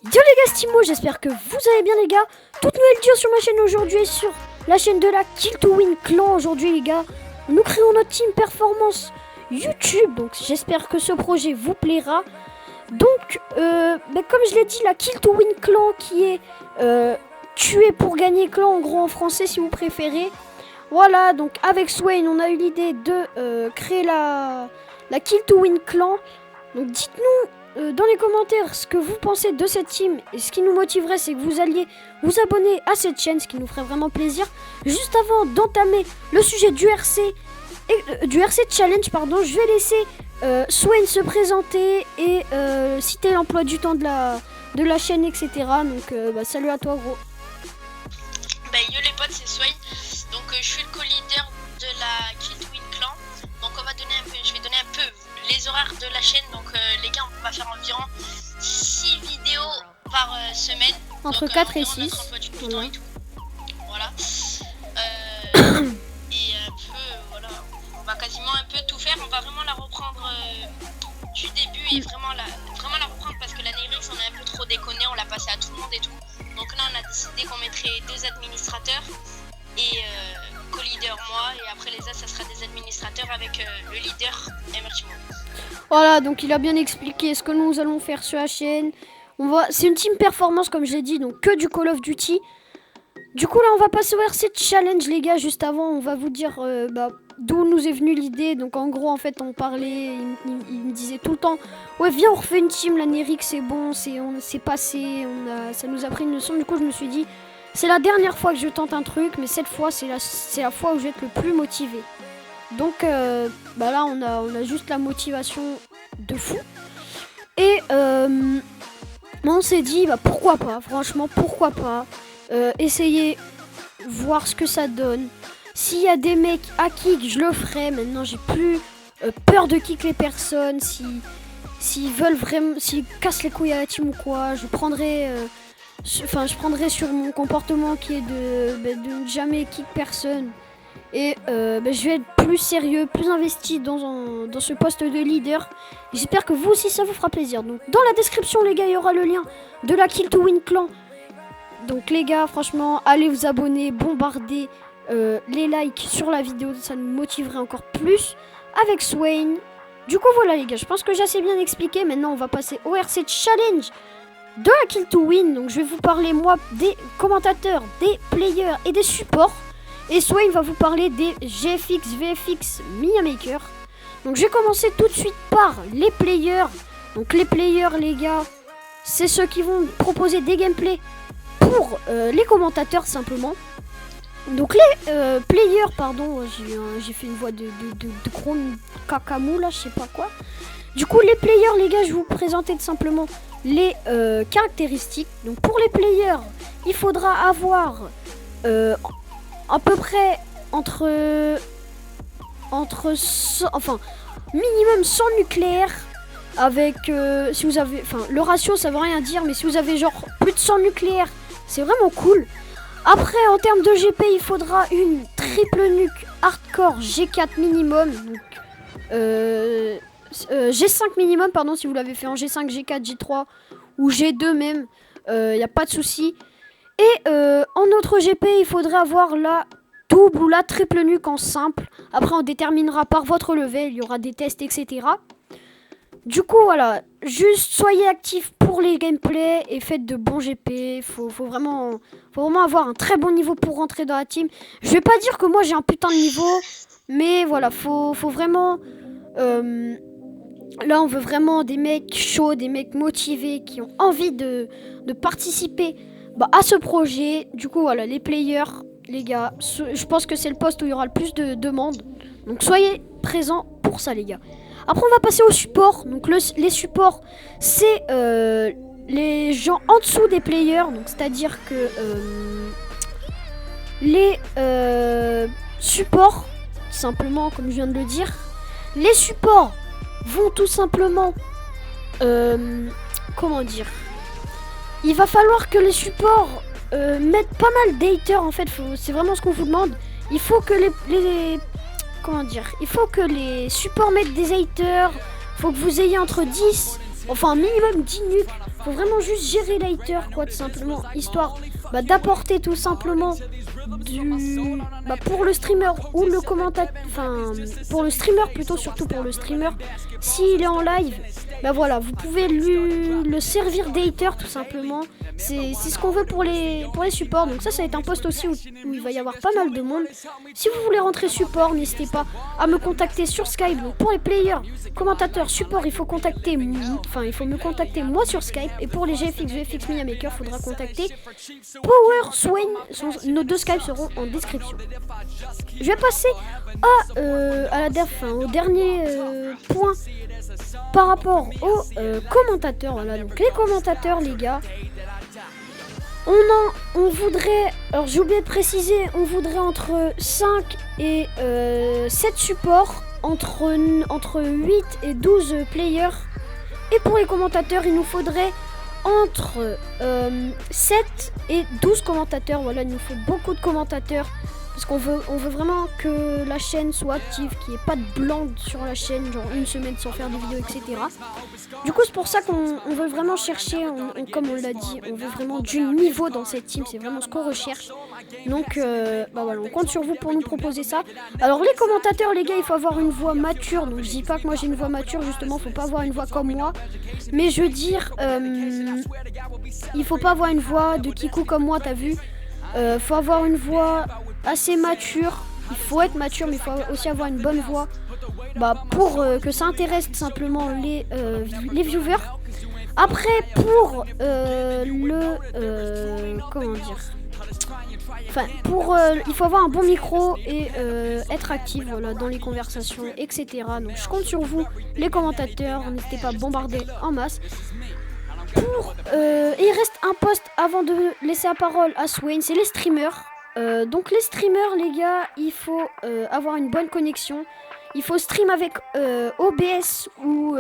Yo les gars, Stimo, j'espère que vous allez bien les gars. Toute nouvelle vidéo sur ma chaîne aujourd'hui, sur la chaîne de la Kill to Win Clan. Aujourd'hui les gars, nous créons notre team performance YouTube. Donc j'espère que ce projet vous plaira. Donc comme je l'ai dit, la Kill to Win Clan qui est tuer pour gagner clan en gros en français si vous préférez. Voilà, donc avec Swain on a eu l'idée de créer la Kill to Win Clan. Donc dites-nous dans les commentaires ce que vous pensez de cette team. Et ce qui nous motiverait, c'est que vous alliez vous abonner à cette chaîne, ce qui nous ferait vraiment plaisir. Juste avant d'entamer le sujet du RC Challenge, pardon, je vais laisser Swain se présenter et citer l'emploi du temps de la chaîne, etc. Donc salut à toi gros. Yo les potes, c'est Swain. Donc je suis le co-leader de la Kill to Win Clan. Donc je vais donner un peu les horaires de la chaîne. Donc les gars, on va faire environ 6 vidéos par semaine. Entre donc, 4 et 6. Voilà. Et voilà. On va quasiment un peu tout faire. On va vraiment la reprendre du début et vraiment la reprendre parce que la Nérix on a un peu trop déconné, on l'a passé à tout le monde et tout. Donc là on a décidé qu'on mettrait 2 administrateurs et co-leader moi, et après les autres ça sera des administrateurs avec le leader Emerchimo. Voilà, donc il a bien expliqué ce que nous allons faire sur la chaîne. C'est une team performance comme je l'ai dit, donc que du Call of Duty. Du coup là on va passer au RC Challenge les gars. Juste avant on va vous dire d'où nous est venue l'idée. Donc en gros en fait on parlait, il me disait tout le temps ouais viens on refait une team, la Nérix c'est bon, c'est passé, ça nous a pris une leçon. Du coup je me suis dit c'est la dernière fois que je tente un truc, mais cette fois c'est la fois où je vais être le plus motivé. Donc là on a juste la motivation de fou. Et on s'est dit pourquoi pas, franchement pourquoi pas essayer, voir ce que ça donne. S'il y a des mecs à kick, je le ferai. Maintenant j'ai plus peur de kick les personnes. S'ils veulent vraiment, s'ils cassent les couilles à la team ou quoi, je prendrai sur mon comportement qui est de ne jamais kick personne. Et je vais être plus sérieux, plus investi dans ce poste de leader. J'espère que vous aussi ça vous fera plaisir. Donc dans la description les gars, il y aura le lien de la Kill to Win Clan. Donc les gars, franchement, allez vous abonner, bombardez les likes sur la vidéo, ça nous motiverait encore plus avec Swain. Du coup voilà les gars, je pense que j'ai assez bien expliqué. Maintenant on va passer au RC Challenge de la Kill to Win. Donc je vais vous parler moi des commentateurs, des players et des supports. Et Swain va vous parler des GFX, VFX, Minimaker. Donc je vais commencer tout de suite par les players. Donc les players les gars, c'est ceux qui vont proposer des gameplays pour les commentateurs simplement. Donc les players, pardon, j'ai fait une voix de gros cacamou là, je sais pas quoi. Du coup les players les gars, je vais vous présenter tout simplement les caractéristiques. Donc pour les players, il faudra avoir à peu près minimum 100 nucléaires. Avec si vous avez, le ratio ça veut rien dire, mais si vous avez genre plus de 100 nucléaires, c'est vraiment cool. Après en termes de GP, il faudra une triple nuque hardcore G4 minimum, donc G5 minimum pardon, si vous l'avez fait en G5, G4, G3 ou G2 même, y a pas de souci. Et en autre GP, il faudrait avoir la double ou la triple nuque en simple. Après on déterminera par votre level, il y aura des tests etc. Du coup voilà, juste soyez actifs pour les gameplays et faites de bons GP. Faut vraiment avoir un très bon niveau pour rentrer dans la team. Je vais pas dire que moi j'ai un putain de niveau, mais voilà, faut vraiment là on veut vraiment des mecs chauds, des mecs motivés qui ont envie de participer à ce projet. Du coup voilà, les players les gars, je pense que c'est le poste où il y aura le plus de demandes. Donc soyez présents pour ça les gars. Après on va passer au support. Donc les supports c'est les gens en dessous des players. Donc c'est-à-dire que les supports, simplement comme je viens de le dire, les supports vont tout simplement comment dire, il va falloir que les supports mettent pas mal d'haters en fait. C'est vraiment ce qu'on vous demande. Il faut que il faut que les supports mettent des haters. Faut que vous ayez entre 10, enfin minimum 10 nuques Faut vraiment juste gérer l'hater, quoi, tout simplement, histoire d'apporter tout simplement pour le streamer ou le commentateur, enfin pour le streamer plutôt, surtout pour le streamer, s'il est en live, voilà, vous pouvez le servir d'hater tout simplement. C'est ce qu'on veut pour les supports. Donc ça va être un post aussi où il va y avoir pas mal de monde. Si vous voulez rentrer support, n'hésitez pas à me contacter sur Skype. Donc pour les players, commentateurs, support, il faut me contacter moi sur Skype. Et pour les VFX Media Maker, faudra contacter Power Swain. Nos 2 Skype seront en description. Je vais passer au dernier point par rapport aux commentateurs. Voilà, donc les commentateurs, les gars. On voudrait, alors j'ai oublié de préciser, on voudrait entre 5 et 7 supports, entre 8 et 12 players. Et pour les commentateurs, il nous faudrait entre 7 et 12 commentateurs. Voilà, il nous faut beaucoup de commentateurs. Parce qu'on veut vraiment que la chaîne soit active, qu'il n'y ait pas de blanc sur la chaîne, genre une semaine sans faire de vidéos, etc. Du coup, c'est pour ça qu'on veut vraiment chercher, comme on l'a dit, on veut vraiment du niveau dans cette team, c'est vraiment ce qu'on recherche. Donc, voilà, on compte sur vous pour nous proposer ça. Alors, les commentateurs, les gars, il faut avoir une voix mature. Donc, je dis pas que moi j'ai une voix mature, justement, faut pas avoir une voix comme moi. Mais je veux dire, il faut pas avoir une voix de Kikou comme moi, t'as vu. Faut avoir une voix assez mature. Il faut être mature, mais il faut aussi avoir une bonne voix pour que ça intéresse tout simplement les viewers. Après, pour comment dire, il faut avoir un bon micro et être actif, voilà, dans les conversations, etc. Donc je compte sur vous, les commentateurs. N'hésitez pas à bombarder en masse. Il reste un poste avant de laisser la parole à Swain, c'est les streamers. Donc les streamers, les gars, il faut avoir une bonne connexion. Il faut stream avec OBS ou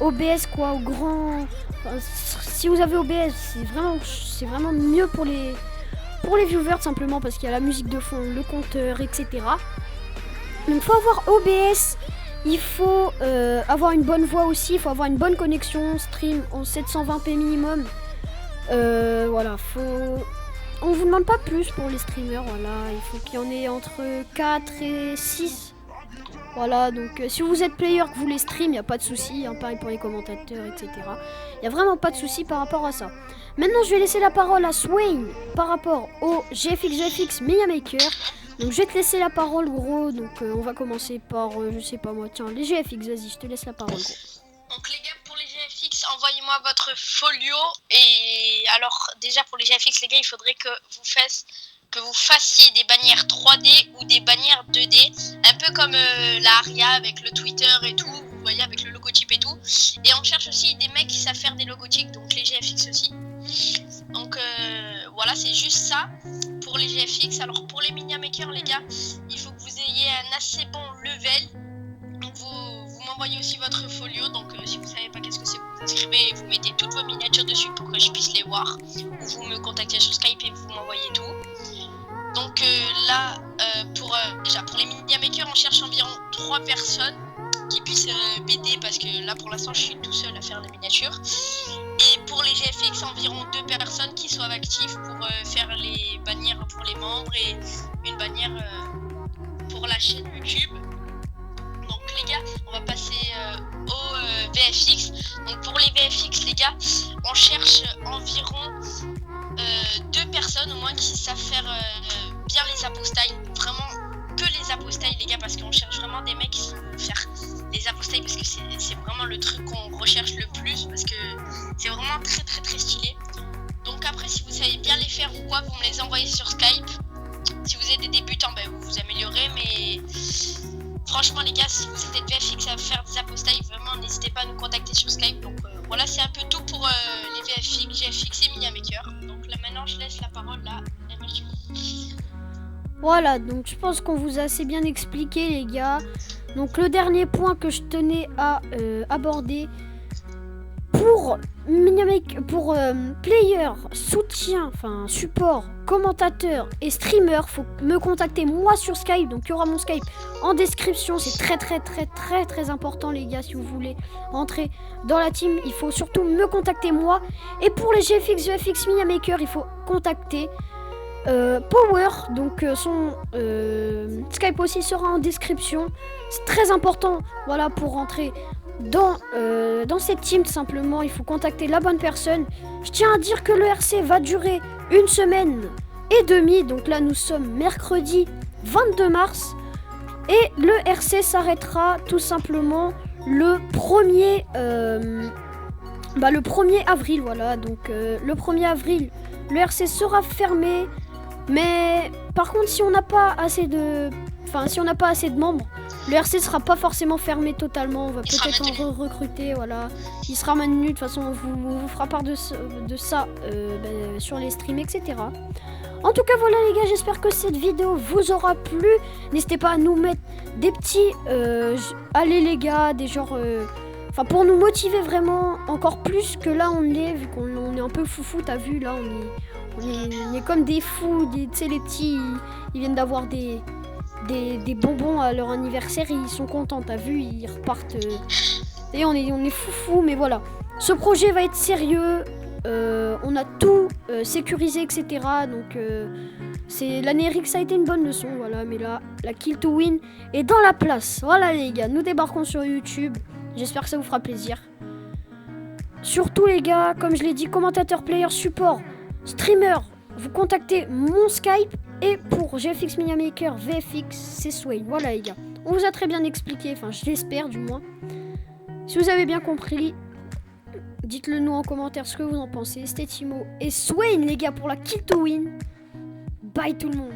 OBS quoi, au grand. Si vous avez OBS, c'est vraiment mieux pour les viewers simplement parce qu'il y a la musique de fond, le compteur, etc. Donc il faut avoir OBS. Il faut avoir une bonne voix aussi, il faut avoir une bonne connexion, stream en 720p minimum. Voilà, on vous demande pas plus pour les streamers, voilà, il faut qu'il y en ait entre 4 et 6. Voilà, donc si vous êtes player que vous les stream, il n'y a pas de souci, hein, pareil pour les commentateurs, etc. Il n'y a vraiment pas de souci par rapport à ça. Maintenant, je vais laisser la parole à Swain par rapport au VFX Media Maker. Donc je vais te laisser la parole, gros. Donc on va commencer par, je sais pas moi, tiens, les GFX, vas-y, je te laisse la parole, gros. Donc les gars, pour les GFX, envoyez-moi votre folio. Et alors déjà pour les GFX, les gars, il faudrait que vous fassiez des bannières 3D ou des bannières 2D. Un peu comme la Aria avec le Twitter et tout, vous voyez, avec le logotype et tout. Et on cherche aussi des mecs qui savent faire des logotypes, donc les GFX aussi. Donc voilà, c'est juste ça pour les GFX. Alors pour les Media Maker, les gars, il faut que vous ayez un assez bon level. Donc vous m'envoyez aussi votre folio. Donc si vous savez pas qu'est-ce que c'est, vous inscrivez et vous mettez toutes vos miniatures dessus pour que je puisse les voir. Ou vous me contactez sur Skype et vous m'envoyez tout. Donc là, déjà pour les Media Maker, on cherche environ 3 personnes qui puissent m'aider parce que là pour l'instant je suis tout seul à faire les miniatures. Et pour les GFX, environ 2 personnes qui soient actives pour faire les bannières pour les membres et une bannière pour la chaîne YouTube. Donc les gars, on va passer au VFX. Donc pour les VFX, les gars, on cherche environ 2 personnes au moins qui savent faire bien les apostailles. Vraiment que les apostailles, les gars, parce qu'on cherche vraiment des mecs qui savent faire les apostailles parce que c'est vraiment le truc qu'on recherche le plus parce que c'est vraiment très très très stylé. Donc après, si vous savez bien les faire ou quoi, vous me les envoyez sur Skype. Si vous êtes des débutants, vous vous améliorez, mais franchement les gars, si vous êtes des VFX à faire des apostailles, vraiment n'hésitez pas à nous contacter sur Skype. Donc voilà, c'est un peu tout pour les VFX, GFX et Media Maker. Donc là maintenant je laisse la parole à Emerging. Voilà, donc je pense qu'on vous a assez bien expliqué, les gars. Donc le dernier point que je tenais à aborder, Pour pour player, soutien, enfin support, commentateur et streamer, faut me contacter moi sur Skype. Donc il y aura mon Skype en description. C'est très important les gars. Si vous voulez entrer dans la team, il faut surtout me contacter moi. Et pour les GFX, VFX, Miniamaker, il faut contacter Power. Donc son Skype aussi sera en description. C'est très important, voilà, pour rentrer dans cette team. Tout simplement, il faut contacter la bonne personne. Je tiens à dire que le RC va durer 1 semaine et demie. Donc là, nous sommes mercredi 22 mars. Et le RC s'arrêtera tout simplement le 1er, le 1er avril. Voilà, donc le 1er avril, le RC sera fermé. Mais par contre, si on n'a pas assez de membres, le RC sera pas forcément fermé totalement. On va peut-être en recruter, voilà. Il sera maintenu. De toute façon, on vous fera part de ça sur les streams, etc. En tout cas, voilà les gars, j'espère que cette vidéo vous aura plu. N'hésitez pas à nous mettre des petits allez les gars, des genres... pour nous motiver vraiment encore plus que là on est, vu qu'on est un peu foufou, t'as vu, là on est comme des fous, tu sais les petits, ils viennent d'avoir des bonbons à leur anniversaire et ils sont contents, t'as vu, ils repartent. Et on est foufou, mais voilà. Ce projet va être sérieux, on a tout sécurisé, etc. Donc l'année RX a été une bonne leçon, voilà, mais là, la Kill to Win est dans la place. Voilà les gars, nous débarquons sur YouTube. J'espère que ça vous fera plaisir. Surtout les gars, comme je l'ai dit, commentateur, player, support, streamer, vous contactez mon Skype. Et pour GFX Miniamaker, VFX, c'est Swain. Voilà les gars, on vous a très bien expliqué, enfin je l'espère du moins. Si vous avez bien compris, dites-le nous en commentaire ce que vous en pensez. C'était Timo et Swain les gars pour la Kill to Win. Bye tout le monde.